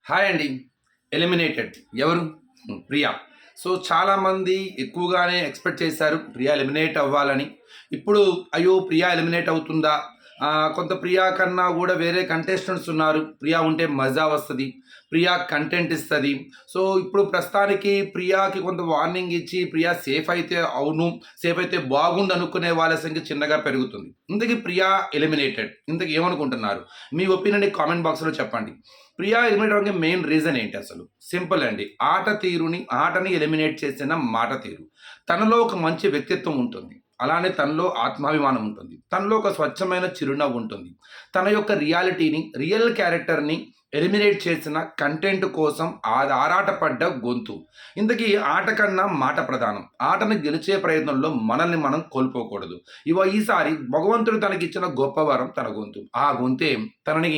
Hi అండి. Eliminated ఎవరు? Priya. So, చాలామంది ఎక్కువగానే ఎక్స్‌పెక్ట్ చేశారు ప్రియా ఎలిమినేట్ అవ్వాలని. ఇప్పుడు అయ్యో! ప్రియా ఎలిమినేట్ అవుతుందా? కొంత ప్రియా కన్నా గూడా వేరే కంటెస్టెంట్స్ ఉన్నారు. ప్రియా ఉంటే మజా వస్తది. ప్రియా కంటెంట్ ఇస్తది. సో, ఇప్పుడు ప్రస్తుతానికి ప్రియాకి కొంత వార్నింగ్ ఇచ్చి ప్రియా సేఫ్ అయితే అవును, సేఫ్ అయితే బాగుండు అనుకునే వాళ్ళ సంఖ్య చిన్నగా పెరుగుతుంది. ఇంతకీ ప్రియా ఎలిమినేటెడ్. ఇంతకీ ఏమనుకుంటున్నారు? మీ ఒపీనియన్‌ని కామెంట్ బాక్స్‌లో చెప్పండి. ప్రియా ఎలిమినేట్ అవ్వడానికి మెయిన్ రీజన్ ఏంటి అసలు? సింపుల్ అండి. ఆటని ఎలిమినేట్ చేసిన మాట తీరు. తనలో ఒక మంచి వ్యక్తిత్వం ఉంటుంది. అలానే తనలో ఆత్మాభిమానం ఉంటుంది. తనలో ఒక స్వచ్ఛమైన చిరునవ్వు ఉంటుంది. తన యొక్క రియల్ క్యారెక్టర్‌ని ఎలిమినేట్ చేసిన కంటెంట్ కోసం ఆరాటపడ్డ గొంతు. ఇంతకీ ఆట కన్నా మాట ప్రధానం. ఆటను గెలిచే ప్రయత్నంలో మనల్ని మనం కోల్పోకూడదు. ఈసారి భగవంతుడు తనకిచ్చిన గొప్ప వరం తన గొంతు. ఆ గొంతే తనని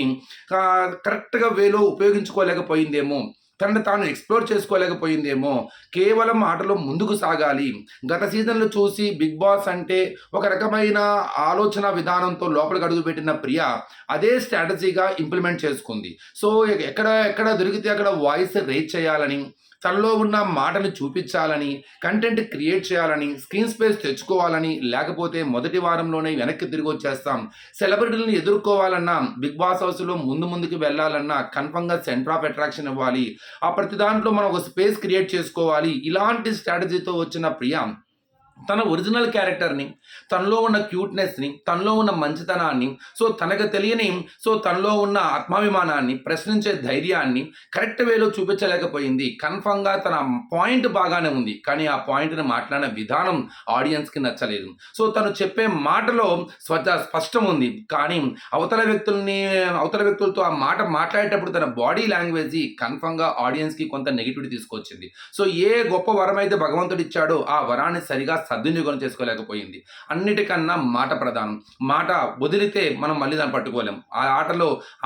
కరెక్ట్‌గా వేలో ఉపయోగించుకోలేకపోయిందేమో! తనని తాను ఎక్స్‌ప్లోర్ చేసుకోలేకపోయిందేమో! కేవలం ఆటలో ముందుకు సాగాలి. గత సీజన్‌లు చూసి 'బిగ్ బాస్' అంటే ఒక రకమైన ఆలోచన విధానంతో లోపలికి అడుగుపెట్టిన ప్రియ అదే స్ట్రాటజీగా ఇంప్లిమెంట్ చేసుకుంది. సో, ఎక్కడ దొరికితే అక్కడ వాయిస్ రైజ్ చేయాలని, తనలో ఉన్న మాటను చూపించాలని, కంటెంట్ క్రియేట్ చేయాలని, స్క్రీన్ స్పేస్ తెచ్చుకోవాలని, లేకపోతే మొదటి వారంలోనే వెనక్కి తిరిగొచ్చేస్తాం. సెలబ్రిటీలని ఎదుర్కోవాలన్నా, 'బిగ్ బాస్' హౌస్‌లో ముందుకు వెళ్ళాలన్నా కన్ఫర్మ్‌గా సెంటర్ ఆఫ్ అట్రాక్షన్ ఇవ్వాలి. ఆ ప్రతి దాంట్లో మనం ఒక స్పేస్ క్రియేట్ చేసుకోవాలి. ఇలాంటి స్ట్రాటజీతో వచ్చిన ప్రియ తన ఒరిజినల్ క్యారెక్టర్‌ని, తనలో ఉన్న క్యూట్‌నెస్‌ని, తనలో ఉన్న మంచితనాన్ని, తనకు తెలియని తనలో ఉన్న ఆత్మాభిమానాన్ని, ప్రశ్నించే ధైర్యాన్ని కరెక్ట్ వేలో చూపించలేకపోయింది. కన్ఫర్మ్‌గా తన పాయింట్ బాగానే ఉంది. కానీ ఆ పాయింట్‌ని మాట్లాడిన విధానం ఆడియన్స్‌కి నచ్చలేదు. తను చెప్పే మాటలో స్పష్టం ఉంది. కానీ అవతల వ్యక్తులతో ఆ మాట మాట్లాడేటప్పుడు తన బాడీ లాంగ్వేజి కన్ఫర్మ్‌గా ఆడియన్స్‌కి కొంత నెగెటివిటీ తీసుకొచ్చింది. ఏ గొప్ప వరమైతే భగవంతుడిచ్చాడో ఆ వరాన్ని సరిగా సద్వినియోగం చేసుకోలేకపోయింది. అన్నిటికన్నా మాట ప్రధానం. మాట వదిలితే మనం మళ్ళీ దాన్ని పట్టుకోలేం.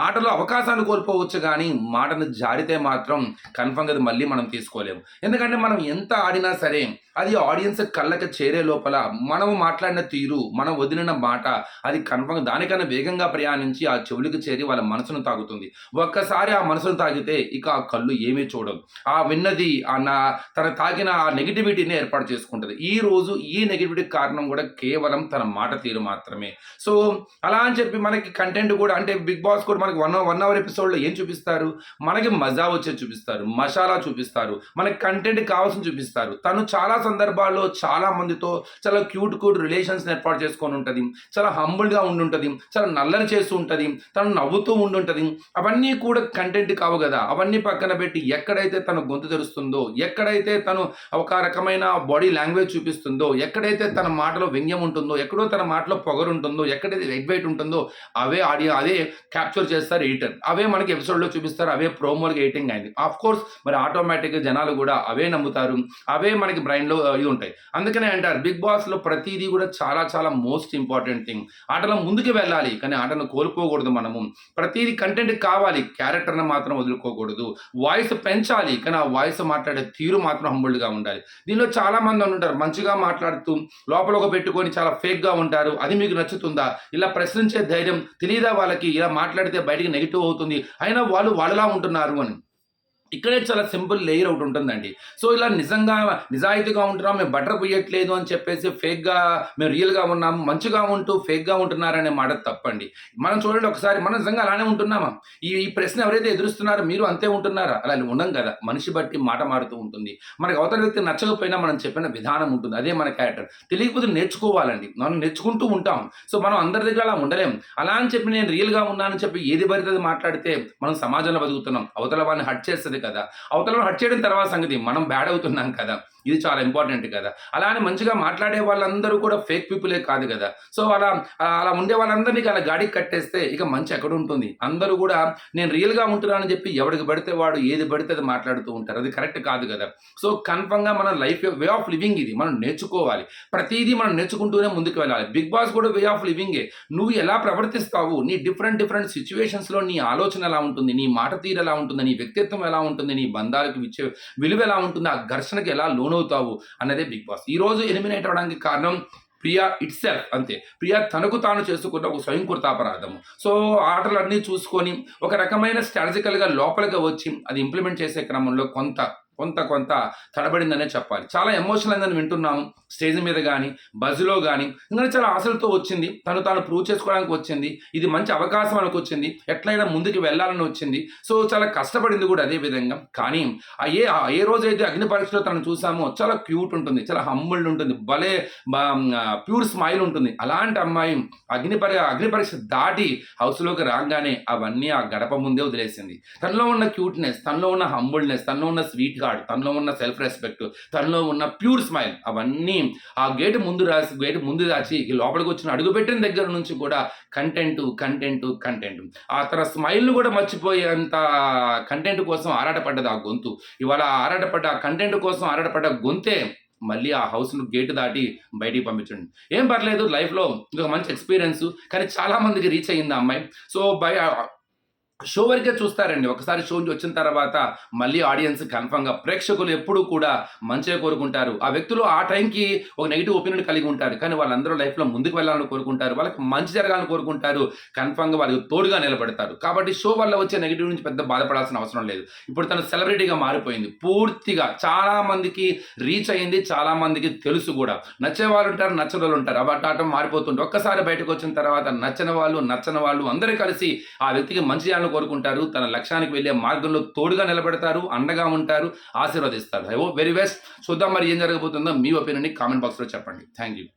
ఆటలో అవకాశాన్ని కోల్పోవచ్చు గానీ, మాటను జారితే మాత్రం కన్ఫర్మ్‌గా అది మళ్ళీ మనం తీసుకోలేము. ఎందుకంటే మనం ఎంత ఆడినా సరే, అది ఆడియన్స్ కళ్ళకి చేరే లోపల మనము మాట్లాడిన తీరు, మనం వదిలిన మాట అది కన్ఫర్మ్‌గా దానికన్నా వేగంగా ప్రయాణించి ఆ చెవులకు చేరి వాళ్ళ మనసును తాకుతుంది. ఒక్కసారి ఆ మనసును తాకితే ఇక ఆ కళ్ళు ఏమీ చూడవు. ఆ విన్నది తన తాకిన ఆ నెగటివిటీని ఏర్పాటు చేసుకుంటది. ఈరోజు ఈ నెగటివిటీకి కారణం కూడా కేవలం తన మాట తీరు మాత్రమే. సో, అలా అని చెప్పి మనకి కంటెంట్ కూడా అంటే 'బిగ్ బాస్' కూడా మనకి 1 అవర్ ఎపిసోడ్‌లో ఏం చూపిస్తారు? మనకి మజా వచ్చేది చూపిస్తారు. మషాలా చూపిస్తారు. మనకి కంటెంట్ కావాల్సింది చూపిస్తారు. తను చాలా సందర్భాల్లో చాలా మందితో చాలా క్యూట్ రిలేషన్స్‌ని ఏర్పాటు చేసుకొని ఉంటది. చాలా హంబుల్‌గా ఉండుంటది. చాలా నల్లని చేస్తూ ఉంటది. తను నవ్వుతూ ఉండుంటది. అవన్నీ కూడా కంటెంట్ కావు గదా! అవన్నీ పక్కన పెట్టి ఎక్కడైతే తన గొంతు తెరుస్తుందో, ఎక్కడైతే తను ఒక రకమైన బాడీ లాంగ్వేజ్ చూపిస్తుందో, ఎక్కడైతే తన మాటలో వ్యంగ్యం ఉంటుందో, ఎక్కడో తన మాటలో పొగరుంటుందో, ఎక్కడైతే ఎగ్జైట్ ఉంటుందో అదే క్యాప్చర్ చేస్తారు ఎడిటర్. అవే మనకి ఎపిసోడ్‌లో చూపిస్తారు. అవే ప్రోమో‌లకి ఎడిటింగ్ అయింది. ఆఫ్‌కోర్స్ మరి ఆటోమేటిక్‌గా జనాలు గూడా అవే నమ్ముతారు. అవే మనకి బ్రైన్‌లో ఇది ఉంటాయి. అందుకనే అంటారు 'బిగ్ బాస్‌లో' ప్రతీది గూడా చాలా మోస్ట్ ఇంపార్టెంట్ థింగ్. ఆటలో ముందుకు వెళ్ళాలి. కానీ ఆటను కోల్పోకూడదు మనము. ప్రతీది కంటెంట్ కావాలి. క్యారెక్టర్‌ని మాత్రం వదులుకోకూడదు. వాయిస్ పెంచాలి. కానీ ఆ వాయిస్ మాట్లాడే తీరు మాత్రం హంబుల్‌గా ఉండాలి. దీనిలో చాలా మంది ఉంటారు. మంచిగా మాట్లాడుతూ లోపల ఒక పెట్టుకొని చాలా ఫేక్‌గా ఉంటారు. అది మీకు నచ్చుతుందా? ఇలా ప్రశ్నించే ధైర్యం తెలీదా వాళ్ళకి? ఇలా మాట్లాడితే బయటికి నెగెటివ్ అవుతుంది. అయినా వాళ్ళు వాళ్ళలా ఉంటున్నారు అని. ఇక్కడే చాలా సింపుల్ లేయర్ ఒకటి ఉంటుందండి. ఇలా నిజంగా నిజాయితీగా ఉంటున్నాం, మేము బటర్ పొయ్యట్లేదు అని చెప్పేసి ఫేక్‌గా మేము రియల్‌గా ఉన్నాము, మంచిగా ఉంటూ ఫేక్‌గా ఉంటున్నారనే మాట తప్పండి. మనం చూడండి ఒకసారి మనం నిజంగా అలానే ఉంటున్నామా? ఈ ప్రశ్న ఎవరైతే ఎదురుస్తున్నారో మీరు అంతే ఉంటున్నారా? అలా ఉండం కదా! మనిషి బట్టి మాట మారుతూ ఉంటుంది. మనకు అవతల వ్యక్తి నచ్చకపోయినా మనం చెప్పిన విధానం ఉంటుంది. అదే మన క్యారెక్టర్. తెలియకపోతే నేర్చుకోవాలండి. మనం నేర్చుకుంటూ ఉంటాం. మనం అందరి దగ్గర అలా ఉండలేం. అలా అని చెప్పి నేను రియల్‌గా ఉన్నానని చెప్పి ఏది పడితే అది మాట్లాడితే మనం సమాజంలో బతుకుతున్నాం. అవతల వాడిని హర్ట్ చేస్తది కదా! అవతలను హర్ట్ చేయడం తర్వాత సంగతి. మనం బ్యాడ్ అవుతున్నాం కదా! ఇది చాలా ఇంపార్టెంట్ కదా! అలా అని మంచిగా మాట్లాడే వాళ్ళందరూ కూడా ఫేక్ పీపులే కాదు కదా! అలా ఉండే వాళ్ళందరిని అలా గాడికి కట్టేస్తే ఇక మంచి ఎక్కడుంటుంది? అందరూ కూడా నేను రియల్‌గా ఉంటున్నానని చెప్పి ఎవడికి పడితే వాడు ఏది పడితే అది మాట్లాడుతూ ఉంటారు. అది కరెక్ట్ కాదు కదా! కన్ఫర్మ్‌గా మన లైఫ్ వే ఆఫ్ లివింగ్ ఇది. మనం నేర్చుకోవాలి. ప్రతీదీ మనం నేర్చుకుంటూనే ముందుకు వెళ్ళాలి. 'బిగ్ బాస్' కూడా వే ఆఫ్ లివింగే. నువ్వు ఎలా ప్రవర్తిస్తావు? నీ డిఫరెంట్ సిట్యుయేషన్స్‌లో నీ ఆలోచన ఎలా ఉంటుంది? నీ మాట తీరు ఎలా ఉంటుంది? నీ వ్యక్తిత్వం ఎలా ఉంటుంది? నీ బంధాలకు ఇచ్చే విలువ ఎలా ఉంటుంది? ఆ ఘర్షణకి ఎలా లోనవుతావు? అన్నదే 'బిగ్ బాస్.' ఈరోజు ఎలిమినేట్ అవ్వడానికి కారణం ప్రియా ఇట్ సెల్ఫ్ అంతే. ప్రియా తనకు తాను చేసుకున్న ఒక స్వయంకృతాపరాధము. సో ఆటలన్నీ చూసుకొని ఒక రకమైన స్ట్రాటజికల్గా లోపలికి వచ్చి అది ఇంప్లిమెంట్ చేసే క్రమంలో కొంత తడబడిందనే చెప్పాలి. చాలా ఎమోషనల్ అయిందని వింటున్నాము స్టేజ్ మీద కానీ, బజ్లో కానీ. ఇంకా చాలా ఆశలతో వచ్చింది, తను తాను ప్రూవ్ చేసుకోవడానికి వచ్చింది, ఇది మంచి అవకాశం మనకు వచ్చింది, ఎట్లయినా ముందుకు వెళ్ళాలని వచ్చింది. సో చాలా కష్టపడింది కూడా అదే విధంగా. కానీ ఏ రోజైతే అగ్ని పరీక్షలో తను చూసామో చాలా క్యూట్ ఉంటుంది, చాలా హంబుల్డ్ ఉంటుంది, భలే ప్యూర్ స్మైల్ ఉంటుంది. అలాంటి అమ్మాయి అగ్ని పరీక్ష దాటి హౌస్లోకి రాగానే అవన్నీ ఆ గడప ముందే వదిలేసింది. తనలో ఉన్న క్యూట్నెస్, తనలో ఉన్న హంబుల్డ్నెస్, తనలో ఉన్న స్వీట్ హార్ట్, తనలో ఉన్న సెల్ఫ్ రెస్పెక్ట్, తనలో ఉన్న ప్యూర్ స్మైల్ అవన్నీ ఆ గేటు ముందు దాచి లోపలికి వచ్చిన అడుగుపెట్టిన దగ్గర నుంచి కూడా కంటెంట్ ఆ తన స్మైల్ను కూడా మర్చిపోయేంత కంటెంట్ కోసం ఆరాటపడ్డది ఆ గొంతు. ఇవాళ ఆ కంటెంట్ కోసం ఆరాటపడ్డ గొంతే మళ్ళీ ఆ హౌస్ను గేటు దాటి బయటికి పంపించండి. ఏం పర్లేదు, లైఫ్లో ఇది మంచి ఎక్స్పీరియన్స్. కానీ చాలా మందికి రీచ్ అయ్యింది ఆ అమ్మాయి. సో షో వరకే చూస్తారండి. ఒకసారి షో నుంచి వచ్చిన తర్వాత మళ్ళీ ఆడియన్స్ కన్ఫర్మ్గా, ప్రేక్షకులు ఎప్పుడూ కూడా మంచిగా కోరుకుంటారు. ఆ వ్యక్తులు ఆ టైంకి ఒక నెగిటివ్ ఒపీనియన్ కలిగి ఉంటారు, కానీ వాళ్ళందరూ లైఫ్లో ముందుకు వెళ్ళాలని కోరుకుంటారు, వాళ్ళకి మంచి జరగాలని కోరుకుంటారు, కన్ఫర్మ్గా వాళ్ళకి తోడుగా నిలబడతారు. కాబట్టి షో వల్ల వచ్చే నెగిటివ్ నుంచి పెద్ద బాధపడాల్సిన అవసరం లేదు. ఇప్పుడు తను సెలబ్రిటీగా మారిపోయింది, పూర్తిగా చాలా మందికి రీచ్ అయ్యింది, చాలా మందికి తెలుసు కూడా. నచ్చే వాళ్ళు ఉంటారు, నచ్చని వాళ్ళు ఉంటారు, అబట్టాటం మారిపోతుంది. ఒక్కసారి బయటకు వచ్చిన తర్వాత నచ్చని వాళ్ళు అందరూ కలిసి ఆ వ్యక్తికి మంచి చేయాలని కోరుకుంటారు, తన లక్ష్యానికి వెళ్ళే మార్గంలో తోడుగా నిలబెడతారు, అండగా ఉంటారు, ఆశీర్వదిస్తారు. I hope very best. చూద్దాం మరి ఏం జరగబోతుందో. మీ ఒపీనియన్ కామెంట్ బాక్స్లో చెప్పండి. Thank you.